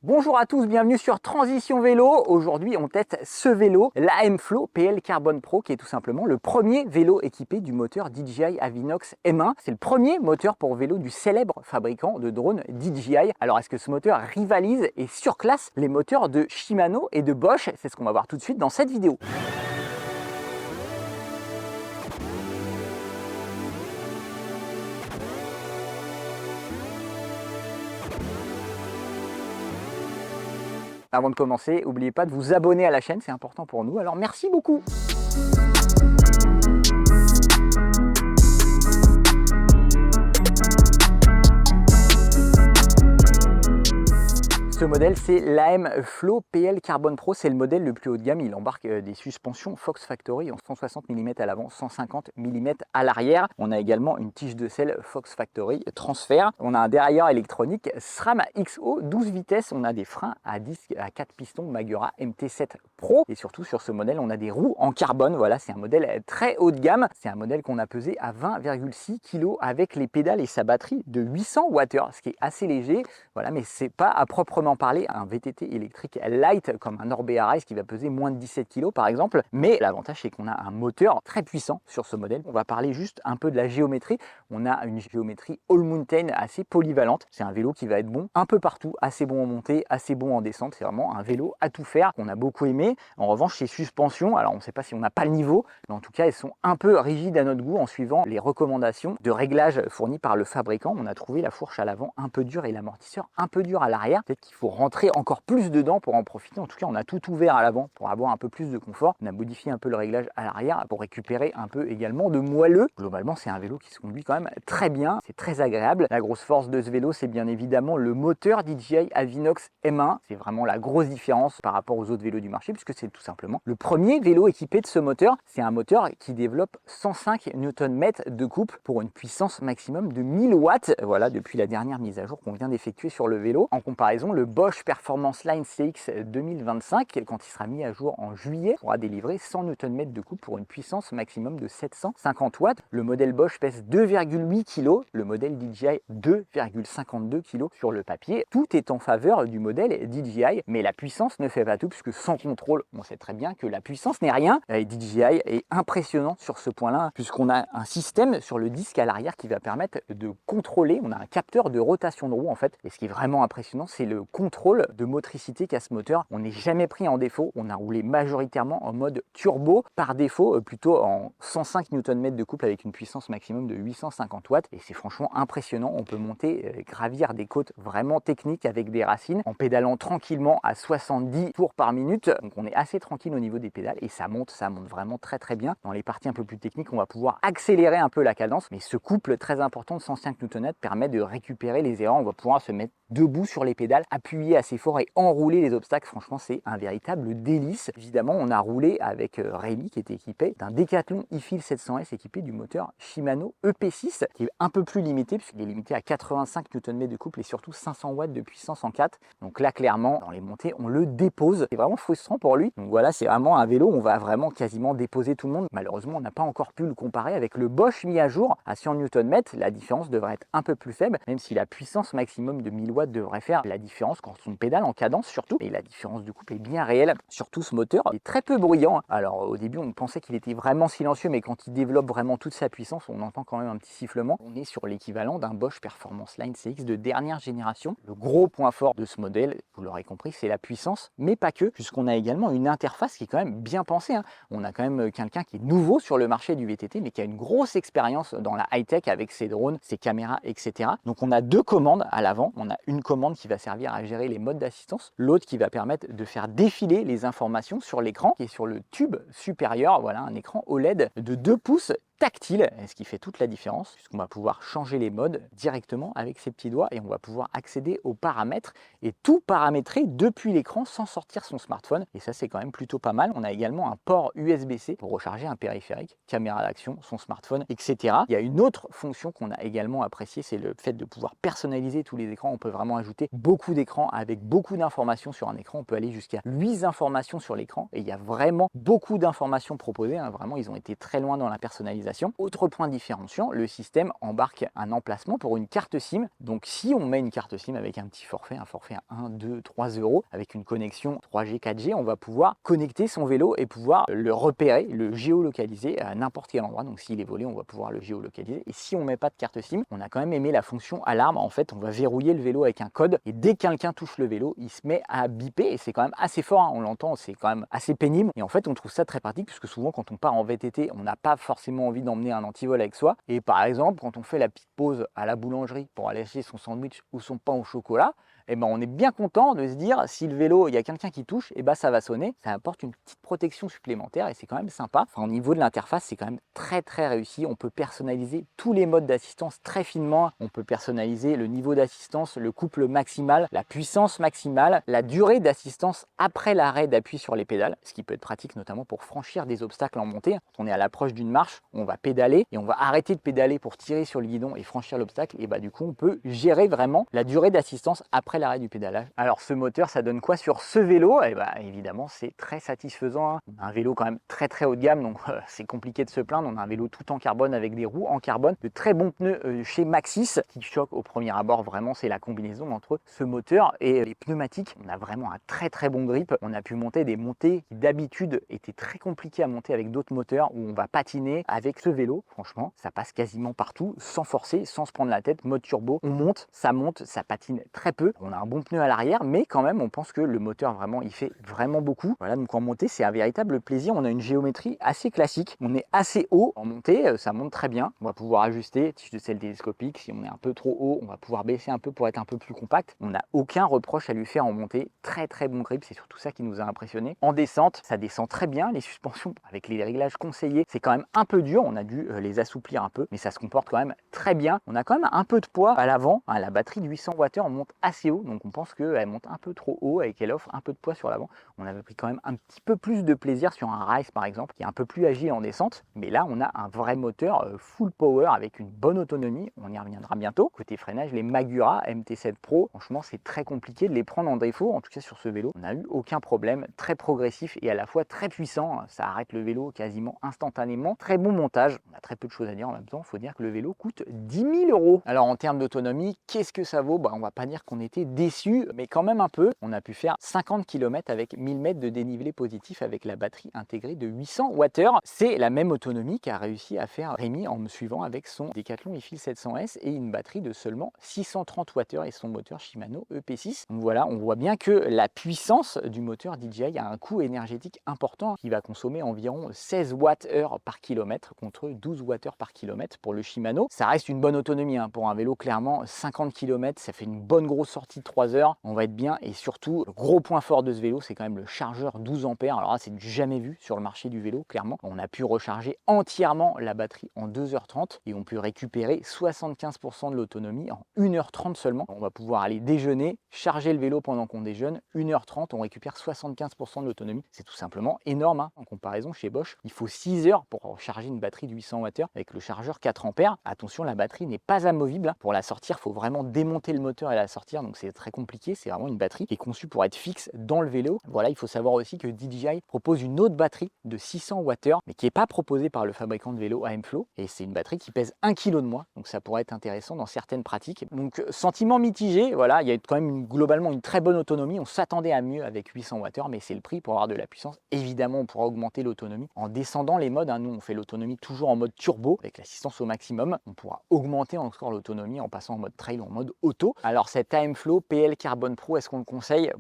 Bonjour à tous, bienvenue sur Transition Vélo. Aujourd'hui, on teste ce vélo, l'AM Flow PL Carbon Pro, qui est tout simplement le premier vélo équipé du moteur DJI Avinox M1. C'est le premier moteur pour vélo du célèbre fabricant de drones DJI. Alors, est-ce que ce moteur rivalise et surclasse les moteurs de Shimano et de Bosch? C'est ce qu'on va voir tout de suite dans cette vidéo. Avant de commencer, n'oubliez pas de vous abonner à la chaîne, c'est important pour nous. Alors merci beaucoup. Ce modèle, c'est l'AM Flow PL Carbon Pro. C'est le modèle le plus haut de gamme. Il embarque des suspensions Fox Factory en 160 mm à l'avant, 150 mm à l'arrière. On a également une tige de selle Fox Factory transfert. On a un dérailleur électronique SRAM XO 12 vitesses. On a des freins à disque à 4 pistons Magura MT7 Pro. Et surtout, sur ce modèle, on a des roues en carbone. Voilà, c'est un modèle très haut de gamme. C'est un modèle qu'on a pesé à 20,6 kg avec les pédales et sa batterie de 800 Wh, ce qui est assez léger. Voilà, mais c'est pas à proprement parler un VTT électrique light comme un Orbea Race qui va peser moins de 17 kg par exemple, mais l'avantage c'est qu'on a un moteur très puissant sur ce modèle. On va parler juste un peu de la géométrie. On a une géométrie all mountain assez polyvalente. C'est un vélo qui va être bon un peu partout, assez bon en montée, assez bon en descente. C'est vraiment un vélo à tout faire qu'on a beaucoup aimé. En revanche, ses suspensions, alors on ne sait pas si on n'a pas le niveau, mais en tout cas elles sont un peu rigides à notre goût en suivant les recommandations de réglage fournies par le fabricant. On a trouvé la fourche à l'avant un peu dure et l'amortisseur un peu dur à l'arrière. Peut-être qu'il faut rentrer encore plus dedans pour en profiter. En tout cas, on a tout ouvert à l'avant pour avoir un peu plus de confort. On a modifié un peu le réglage à l'arrière pour récupérer un peu également de moelleux. Globalement, c'est un vélo qui se conduit quand même très bien. C'est très agréable. La grosse force de ce vélo, c'est bien évidemment le moteur DJI Avinox M1. C'est vraiment la grosse différence par rapport aux autres vélos du marché puisque c'est tout simplement le premier vélo équipé de ce moteur. C'est un moteur qui développe 105 Nm de couple pour une puissance maximum de 1000 watts. Voilà, depuis la dernière mise à jour qu'on vient d'effectuer sur le vélo. En comparaison, le Bosch Performance Line CX 2025, quand il sera mis à jour en juillet, pourra délivrer 100 Nm de couple pour une puissance maximum de 750 watts. Le modèle Bosch pèse 2,8 kg, le modèle DJI 2,52 kg sur le papier. Tout est en faveur du modèle DJI, mais la puissance ne fait pas tout, puisque sans contrôle, on sait très bien que la puissance n'est rien. Et DJI est impressionnant sur ce point-là, puisqu'on a un système sur le disque à l'arrière qui va permettre de contrôler. On a un capteur de rotation de roue en fait, et ce qui est vraiment impressionnant, c'est le contrôle de motricité qu'a ce moteur. On n'est jamais pris en défaut. On a roulé majoritairement en mode turbo par défaut, plutôt en 105 Nm de couple avec une puissance maximum de 850 watts. Et c'est franchement impressionnant. On peut monter, gravir des côtes vraiment techniques avec des racines en pédalant tranquillement à 70 tours par minute. Donc on est assez tranquille au niveau des pédales et ça monte vraiment très bien. Dans les parties un peu plus techniques, on va pouvoir accélérer un peu la cadence. Mais ce couple très important de 105 Nm permet de récupérer les erreurs. On va pouvoir se mettre debout sur les pédales, appuyer assez fort et enrouler les obstacles. Franchement, c'est un véritable délice. Évidemment, on a roulé avec Rémi qui était équipé d'un Decathlon e-Feel 700S équipé du moteur Shimano EP6 qui est un peu plus limité puisqu'il est limité à 85 Nm de couple et surtout 500 watts de puissance en 4. Donc là, clairement, dans les montées, on le dépose. C'est vraiment frustrant pour lui. Donc voilà, c'est vraiment un vélo où on va vraiment quasiment déposer tout le monde. Malheureusement, on n'a pas encore pu le comparer avec le Bosch mis à jour à 100 Nm. La différence devrait être un peu plus faible, même si la puissance maximum de 1000 watts devrait faire la différence quand on pédale en cadence surtout. Et la différence du couple est bien réelle. Surtout ce moteur est très peu bruyant. Alors au début on pensait qu'il était vraiment silencieux, mais quand il développe vraiment toute sa puissance, on entend quand même un petit sifflement. On est sur l'équivalent d'un Bosch Performance Line CX de dernière génération. Le gros point fort de ce modèle, vous l'aurez compris, c'est la puissance, mais pas que, puisqu'on a également une interface qui est quand même bien pensée. On a quand même quelqu'un qui est nouveau sur le marché du VTT, mais qui a une grosse expérience dans la high-tech avec ses drones, ses caméras, etc. Donc on a deux commandes à l'avant. On a une commande qui va servir à gérer les modes d'assistance, l'autre qui va permettre de faire défiler les informations sur l'écran qui est sur le tube supérieur. Voilà, un écran OLED de 2 pouces tactile, ce qui fait toute la différence puisqu'on va pouvoir changer les modes directement avec ses petits doigts et on va pouvoir accéder aux paramètres et tout paramétrer depuis l'écran sans sortir son smartphone, et ça c'est quand même plutôt pas mal. On a également un port USB-C pour recharger un périphérique, caméra d'action, son smartphone, etc. Il y a une autre fonction qu'on a également appréciée, c'est le fait de pouvoir personnaliser tous les écrans. On peut vraiment ajouter beaucoup d'écrans avec beaucoup d'informations sur un écran. On peut aller jusqu'à 8 informations sur l'écran et il y a vraiment beaucoup d'informations proposées. Vraiment, ils ont été très loin dans la personnalisation. personnalisation. Autre point différenciant, le système embarque un emplacement pour une carte SIM. Donc si on met une carte SIM avec un petit forfait, un forfait à 1, 2, 3 euros, avec une connexion 3G, 4G, on va pouvoir connecter son vélo et pouvoir le repérer, le géolocaliser à n'importe quel endroit. Donc s'il est volé, on va pouvoir le géolocaliser. Et si on met pas de carte SIM, on a quand même aimé la fonction alarme. En fait, on va verrouiller le vélo avec un code et dès que quelqu'un touche le vélo, il se met à biper et c'est quand même assez fort, hein. On l'entend, c'est quand même assez pénible. Et en fait, on trouve ça très pratique puisque souvent, quand on part en VTT, on n'a pas forcément envie d'emmener un antivol avec soi. Et par exemple, quand on fait la petite pause à la boulangerie pour aller acheter son sandwich ou son pain au chocolat, eh ben, on est bien content de se dire si le vélo, il y a quelqu'un qui touche, eh ben, ça va sonner. Ça apporte une petite protection supplémentaire et c'est quand même sympa. Enfin, au niveau de l'interface, c'est quand même très réussi. On peut personnaliser tous les modes d'assistance très finement. On peut personnaliser le niveau d'assistance, le couple maximal, la puissance maximale, la durée d'assistance après l'arrêt d'appui sur les pédales, ce qui peut être pratique notamment pour franchir des obstacles en montée. Quand on est à l'approche d'une marche, on va pédaler et on va arrêter de pédaler pour tirer sur le guidon et franchir l'obstacle. Et bah, du coup, on peut gérer vraiment la durée d'assistance après l'arrêt du pédalage. Alors ce moteur, ça donne quoi sur ce vélo? Et bah, évidemment, c'est très satisfaisant, hein. On a un vélo quand même très haut de gamme, donc c'est compliqué de se plaindre. On a un vélo tout en carbone avec des roues en carbone, de très bons pneus chez Maxxis. Qui choque au premier abord, vraiment, c'est la combinaison entre ce moteur et les pneumatiques. On a vraiment un très bon grip. On a pu monter des montées qui d'habitude étaient très compliquées à monter avec d'autres moteurs où on va patiner. Avec ce vélo, franchement, ça passe quasiment partout sans forcer, sans se prendre la tête. Mode turbo, on monte, ça patine très peu. On a un bon pneu à l'arrière, mais quand même, on pense que le moteur, vraiment, il fait vraiment beaucoup. Voilà, donc en montée, c'est un véritable plaisir. On a une géométrie assez classique. On est assez haut en montée, ça monte très bien. On va pouvoir ajuster, tige de selle télescopique. Si on est un peu trop haut, on va pouvoir baisser un peu pour être un peu plus compact. On n'a aucun reproche à lui faire en montée. Très bon grip, c'est surtout ça qui nous a impressionné. En descente, ça descend très bien. Les suspensions, avec les réglages conseillés, c'est quand même un peu dur. On a dû les assouplir un peu, mais ça se comporte quand même très bien. On a quand même un peu de poids à l'avant. La batterie de 800 Wh monte assez haut, donc on pense qu'elle monte un peu trop haut et qu'elle offre un peu de poids sur l'avant. On avait pris quand même un petit peu plus de plaisir sur un Rise par exemple, qui est un peu plus agile en descente, mais là on a un vrai moteur full power avec une bonne autonomie. On y reviendra bientôt. Côté freinage, les Magura MT7 Pro, franchement c'est très compliqué de les prendre en défaut. En tout cas sur ce vélo, on n'a eu aucun problème. Très progressif et à la fois très puissant. Ça arrête le vélo quasiment instantanément. Très bon montage. On a très peu de choses à dire en même temps. Il faut dire que le vélo coûte 10 000 euros. Alors en termes d'autonomie, qu'est-ce que ça vaut? On va pas dire qu'on était déçus, mais quand même un peu. On a pu faire 50 km avec 1000 mètres de dénivelé positif avec la batterie intégrée de 800 Wh. C'est la même autonomie qu'a réussi à faire Rémi en me suivant avec son Decathlon iFit 700S et une batterie de seulement 630 Wh et son moteur Shimano EP6. Donc voilà, on voit bien que la puissance du moteur DJI a un coût énergétique important qui va consommer environ 16 Wh par kilomètre contre 12 Wh par kilomètre pour le Shimano. Ça reste une bonne autonomie pour un vélo, clairement. 50 km, ça fait une bonne grosse sortie de 3 heures. On va être bien et surtout, le gros point fort de ce vélo, c'est quand même le chargeur 12 ampères. Alors là, c'est du jamais vu sur le marché du vélo, clairement. On a pu recharger entièrement la batterie en 2h30 et on peut récupérer 75% de l'autonomie en 1h30 seulement. On va pouvoir aller déjeuner, charger le vélo pendant qu'on déjeune. 1h30, on récupère 75% de l'autonomie. C'est tout simplement énorme en comparaison chez Bosch. Il faut 6 heures pour recharger une batterie de 800 Wh avec le chargeur 4 ampères. Attention, la batterie n'est pas amovible. Pour la sortir, il faut vraiment démonter le moteur et la sortir, donc c'est très compliqué. C'est vraiment une batterie qui est conçue pour être fixe dans le vélo. Voilà, il faut savoir aussi que DJI propose une autre batterie de 600 Wh, mais qui n'est pas proposée par le fabricant de vélo Aimflow, et c'est une batterie qui pèse 1 kg de moins, donc ça pourrait être intéressant dans certaines pratiques. Donc sentiment mitigé, voilà, il y a quand même globalement une très bonne autonomie. On s'attendait à mieux avec 800 Wh, mais c'est le prix pour avoir de la puissance. Évidemment, on pourra augmenter l'autonomie en descendant les modes. Nous, on fait l'autonomie toujours en mode turbo avec l'assistance au maximum. On pourra augmenter encore l'autonomie en passant en mode trail ou en mode auto. Alors cet Aimflow PL Carbone Pro, est-ce qu'on le conseille?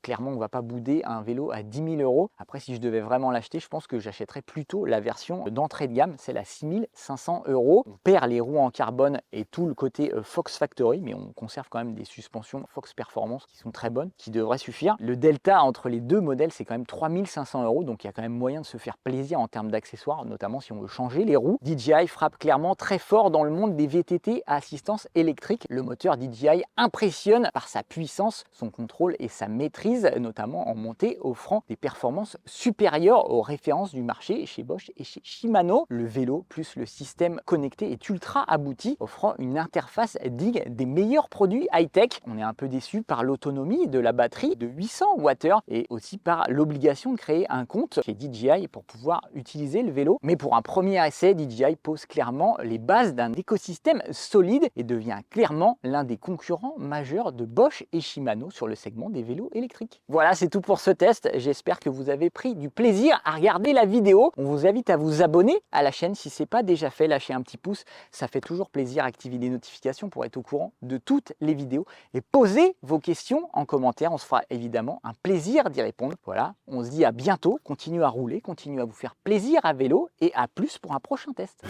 Clairement, on va pas bouder un vélo à 10 000 euros. Après, si je devais vraiment l'acheter, je pense que j'achèterais plutôt la version d'entrée de gamme, celle à 6 500 euros. On perd les roues en carbone et tout le côté Fox Factory, mais on conserve quand même des suspensions Fox Performance qui sont très bonnes, qui devraient suffire. Le delta entre les deux modèles, c'est quand même 3 500 euros, donc il y a quand même moyen de se faire plaisir en termes d'accessoires, notamment si on veut changer les roues. DJI frappe clairement très fort dans le monde des VTT à assistance électrique. Le moteur DJI impressionne impressionne par sa puissance, son contrôle et sa maîtrise, notamment en montée, offrant des performances supérieures aux références du marché chez Bosch et chez Shimano. Le vélo plus le système connecté est ultra abouti, offrant une interface digne des meilleurs produits high-tech. On est un peu déçu par l'autonomie de la batterie de 800 Wh et aussi par l'obligation de créer un compte chez DJI pour pouvoir utiliser le vélo. Mais pour un premier essai, DJI pose clairement les bases d'un écosystème solide et devient clairement l'un des concurrents majeurs de Bosch et Shimano sur le segment des vélos électriques. Voilà, c'est tout pour ce test. J'espère que vous avez pris du plaisir à regarder la vidéo. On vous invite à vous abonner à la chaîne si ce n'est pas déjà fait. Lâchez un petit pouce, ça fait toujours plaisir. Activez les notifications pour être au courant de toutes les vidéos et posez vos questions en commentaire. On se fera évidemment un plaisir d'y répondre. Voilà, on se dit à bientôt. Continuez à rouler, continuez à vous faire plaisir à vélo et à plus pour un prochain test.